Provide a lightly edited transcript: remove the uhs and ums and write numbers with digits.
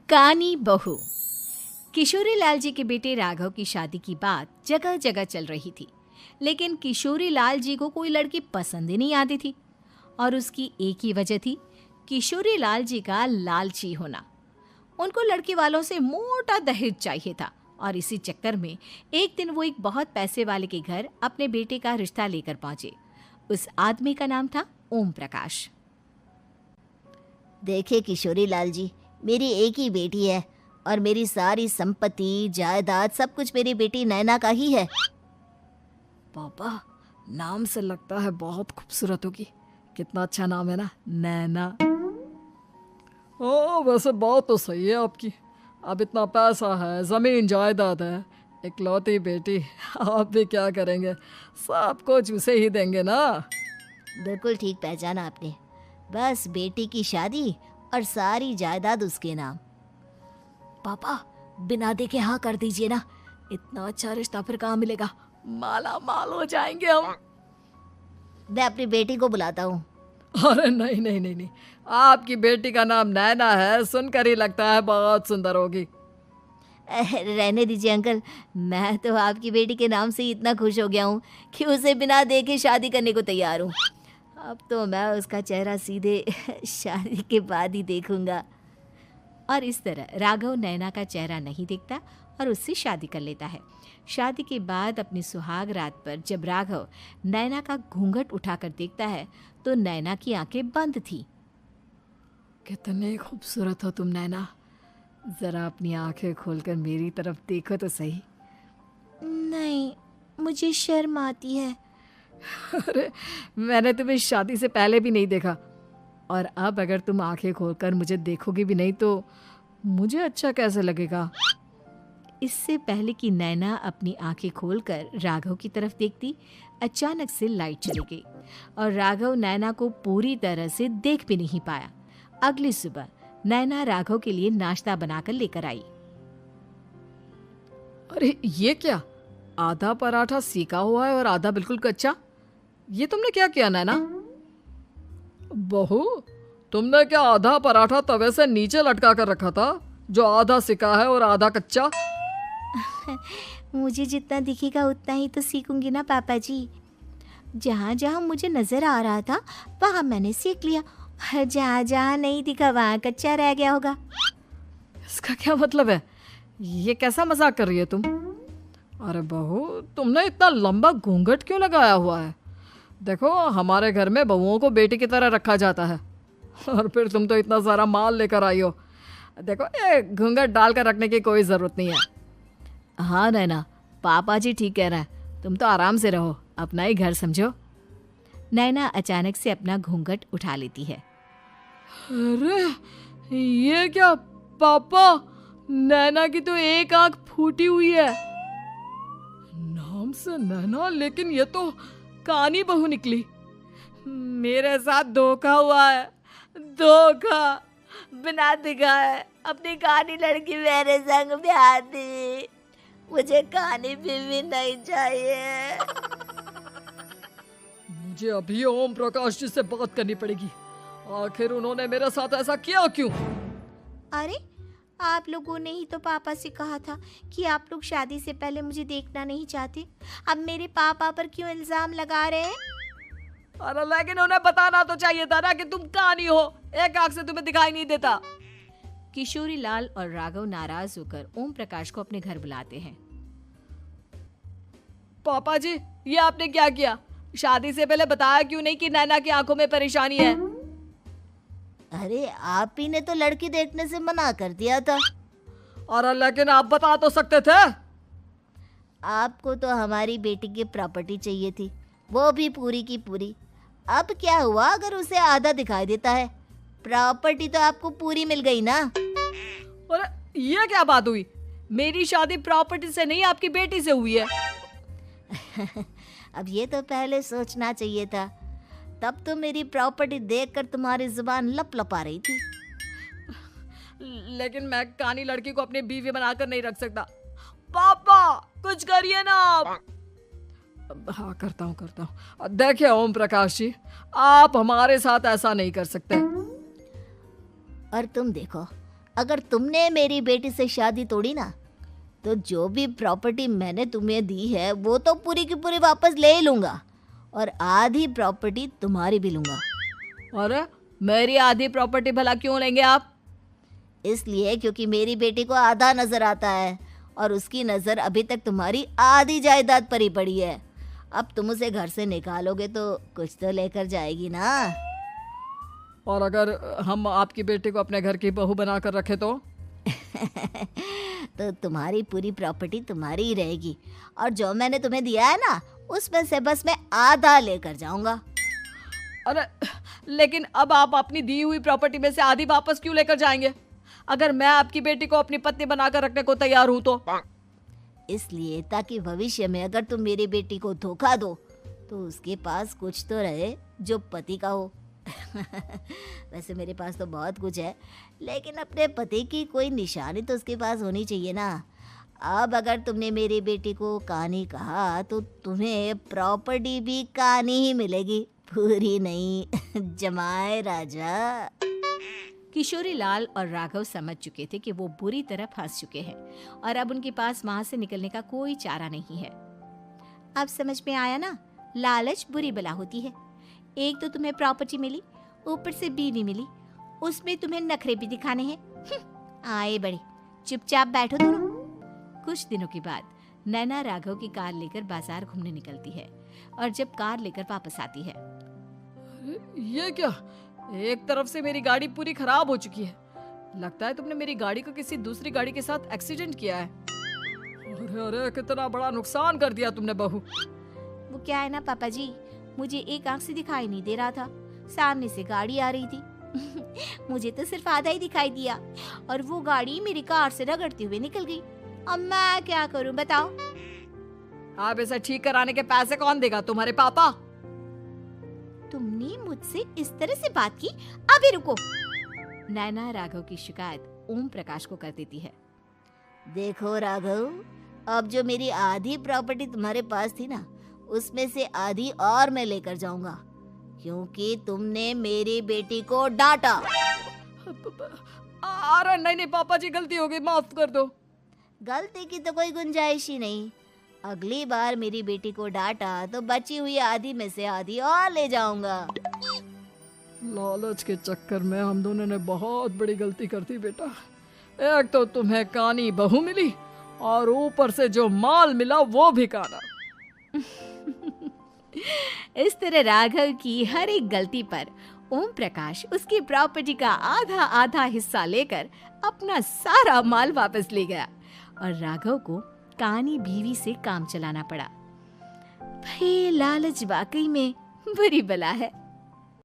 कानी बहू। किशोरी लाल जी के बेटे राघव की शादी की बात जगह जगह चल रही थी, लेकिन किशोरी लाल जी को कोई लड़की पसंद ही नहीं आती थी। और उसकी एक ही वजह थी, किशोरी लाल जी का लालची होना। उनको लड़की वालों से मोटा दहेज चाहिए था और इसी चक्कर में एक दिन वो एक बहुत पैसे वाले के घर अपने बेटे का रिश्ता लेकर पहुंचे। उस आदमी का नाम था ओम प्रकाश। देखे किशोरी लाल जी, मेरी एक ही बेटी है और मेरी सारी संपत्ति जायदाद सब कुछ मेरी बेटी नैना का ही है। पापा, नाम से लगता है बहुत खूबसूरत होगी। कितना अच्छा नाम है ना, नैना। ओ, वैसे बात तो सही है आपकी। अब इतना पैसा है, जमीन जायदाद है, इकलौती बेटी, आप भी क्या करेंगे? सब कुछ उसे ही देंगे ना। बिल्कुल ठीक पहचाना आपने। बस बेटी की शादी और सारी जायदाद उसके नाम। पापा, बिना देखे हाँ कर दीजिए ना। इतना अच्छा रिश्ता फिर कहाँ मिलेगा? माला माल हो जाएंगे हम। मैं अपनी बेटी को बुलाता हूँ। अरे नहीं नहीं नहीं नहीं, आपकी बेटी का नाम नैना है, सुनकर ही लगता है बहुत सुंदर होगी। रहने दीजिए अंकल, मैं तो आपकी बेटी के नाम से ही इतना खुश हो गया हूँ कि उसे बिना देखे शादी करने को तैयार हूँ। अब तो मैं उसका चेहरा सीधे शादी के बाद ही देखूंगा। और इस तरह राघव नैना का चेहरा नहीं देखता और उससे शादी कर लेता है। शादी के बाद अपनी सुहाग रात पर जब राघव नैना का घूंघट उठाकर देखता है तो नैना की आंखें बंद थी। कितनी खूबसूरत हो तुम नैना, जरा अपनी आंखें खोलकर मेरी तरफ देखो तो सही। नहीं, मुझे शर्म आती है। अरे, मैंने तुम्हें शादी से पहले भी नहीं देखा, और अब अगर तुम आंखें खोलकर मुझे देखोगी भी नहीं तो मुझे अच्छा कैसे लगेगा? इससे पहले कि नैना अपनी आंखें खोलकर राघव की तरफ देखती, अचानक से लाइट चली गई और राघव नैना को पूरी तरह से देख भी नहीं पाया। अगली सुबह नैना राघव के लिए नाश्ता बनाकर लेकर आई। अरे ये क्या, आधा पराठा सीका हुआ है और आधा बिल्कुल कच्चा। ये तुमने क्या किया नैना? बहू, तुमने क्या आधा पराठा तवे से नीचे लटका कर रखा था, जो आधा सिका है और आधा कच्चा? मुझे जितना दिखेगा उतना ही तो सीखूंगी ना पापा जी। जहाँ जहाँ मुझे नजर आ रहा था वहाँ मैंने सीख लिया, और जहाँ जहाँ नहीं दिखा वहाँ कच्चा रह गया होगा। इसका क्या मतलब है? ये कैसा मजाक कर रही है तुम? अरे बहू, तुमने इतना लंबा घूंघट क्यों लगाया हुआ है? देखो, हमारे घर में बहुओं को बेटी की तरह रखा जाता है, और फिर तुम तो इतना सारा माल लेकर आई हो। देखो, ये घूंघट डालकर रखने की कोई ज़रूरत नहीं है। हाँ नैना, पापा जी ठीक कह रहे हैं, तुम तो आराम से रहो, अपना ही घर समझो। नैना अचानक से अपना घूंघट उठा लेती है। अरे ये क्या पापा, नैना की तो एक आंख फूटी हुई है। नाम से नैना, लेकिन ये तो कानी बहू निकली। मेरे साथ धोखा हुआ है, धोखा। बिना दिखाए अपनी कानी लड़की मेरे संग ब्याह दी। मुझे कानी बीवी नहीं चाहिए। मुझे अभी ओम प्रकाश जी से बात करनी पड़ेगी। आखिर उन्होंने मेरे साथ ऐसा किया क्यों? अरे, आप लोगों ने ही तो पापा से कहा था कि आप लोग शादी से पहले मुझे देखना नहीं चाहते। अब मेरे पापा पर क्यों इल्जाम लगा रहे हैं? अरे लेकिन उन्हें बताना तो चाहिए था ना कि तुम कानी हो, एक आंख से तुम्हें दिखाई नहीं देता। किशोरी लाल और राघव नाराज होकर ओम प्रकाश को अपने घर बुलाते हैं। पापा जी, ये आपने क्या किया? शादी से पहले बताया क्यों नहीं कि नैना की आंखों में परेशानी है? अरे, आप ही ने तो लड़की देखने से मना कर दिया था। अरे लेकिन आप बता तो सकते थे। आपको तो हमारी बेटी की प्रॉपर्टी चाहिए थी, वो भी पूरी की पूरी। अब क्या हुआ अगर उसे आधा दिखाई देता है? प्रॉपर्टी तो आपको पूरी मिल गई ना। अरे ये क्या बात हुई? मेरी शादी प्रॉपर्टी से नहीं, आपकी बेटी से हुई है। अब ये तो पहले सोचना चाहिए था, तब तो मेरी प्रॉपर्टी देखकर तुम्हारी जुबान लप लपा रही थी। लेकिन मैं कानी लड़की को अपनी बीवी बनाकर नहीं रख सकता। पापा, कुछ करिए ना आप। हाँ, करता हूँ। देखिए ओम प्रकाश जी, आप हमारे साथ ऐसा नहीं कर सकते। और तुम देखो, अगर तुमने मेरी बेटी से शादी तोड़ी ना, तो जो भी प्रॉपर्टी मैंने तुम्हें दी है वो तो पूरी की पूरी वापस ले ही लूँगा, और आधी प्रॉपर्टी तुम्हारी भी लूँगा। अरे मेरी आधी प्रॉपर्टी भला क्यों लेंगे आप? इसलिए क्योंकि मेरी बेटी को आधा नजर आता है और उसकी नज़र अभी तक तुम्हारी आधी जायदाद पर ही पड़ी है। अब तुम उसे घर से निकालोगे तो कुछ तो लेकर जाएगी ना। और अगर हम आपकी बेटी को अपने घर की बहू बना कर रखे तो? तो तुम्हारी पूरी प्रॉपर्टी तुम्हारी ही रहेगी, और जो मैंने तुम्हें दिया है ना, उसमें से बस मैं आधा लेकर जाऊंगा। अरे लेकिन अब आप अपनी दी हुई प्रॉपर्टी में से आधी वापस क्यों लेकर जाएंगे? अगर मैं आपकी बेटी को अपनी पत्नी बनाकर रखने को तैयार हूं तो? इसलिए ताकि भविष्य में अगर तुम मेरी बेटी को धोखा दो तो उसके पास कुछ तो रहे जो पति का हो। वैसे मेरे पास तो बहुत कुछ है, लेकिन अपने पति की कोई निशानी तो उसके पास होनी चाहिए ना। अब अगर तुमने मेरी बेटी को कानी कहा तो तुम्हें प्रॉपर्टी भी कानी ही मिलेगी, पूरी नहीं। जमाए राजा। किशोरी लाल और राघव समझ चुके थे कि वो बुरी तरह फंस चुके हैं और अब उनके पास वहां से निकलने का कोई चारा नहीं है। अब समझ में आया ना, लालच बुरी बला होती है। एक तो तुम्हें प्रॉपर्टी मिली, ऊपर से बीवी मिली, उसमें तुम्हें नखरे भी दिखाने हैं। आए बड़े, चुपचाप बैठो दोनों। कुछ दिनों के बाद नैना राघव की कार लेकर बाजार घूमने निकलती है और जब कार लेकर वापस आती है, ये क्या? एक तरफ से मेरी गाड़ी पूरी खराब हो चुकी है। लगता है तुमने मेरी गाड़ी को किसी दूसरी गाड़ी के साथ एक्सीडेंट किया है। अरे अरे कितना बड़ा नुकसान कर दिया तुमने बहू। वो क्या है ना पापा जी, मुझे एक आंख से दिखाई नहीं दे रहा था, सामने से गाड़ी आ रही थी। मुझे तो सिर्फ आधा ही दिखाई दिया और वो गाड़ी मेरी कार से रगड़ते हुए निकल गई। अब मैं क्या करूं बताओ? आप इसे ठीक कराने के पैसे कौन देगा? तुम्हारे पापा? तुमने मुझसे इस तरह से बात की? अभी रुको। नैना राघव की शिकायत ओम प्रकाश को कर देती है। देखो राघव, अब जो मेरी आधी प्रॉपर्टी तुम्हारे पास थी ना, उसमें से आधी और मैं लेकर जाऊंगा, क्योंकि तुमने मेरी बेटी को डांटा। अरे नहीं नहीं पापा जी, गलती हो गई, माफ कर दो। गलती की तो कोई गुंजाइश ही नहीं। अगली बार मेरी बेटी को डांटा तो बची हुई आधी में से आधी और ले जाऊंगा। लालच के चक्कर में हम दोनों ने बहुत बड़ी गलती कर दी बेटा। एक तो तुम्हें कानी बहू मिली और ऊपर से जो माल मिला वो भी काना। इस तरह राघव की हर एक गलती पर ओम प्रकाश उसकी प्रॉपर्टी का आधा आधा हिस्सा लेकर अपना सारा माल वापस ले गया और राघव को कानी बीवी से काम चलाना पड़ा। भाई लालच वाकई में बुरी बला है।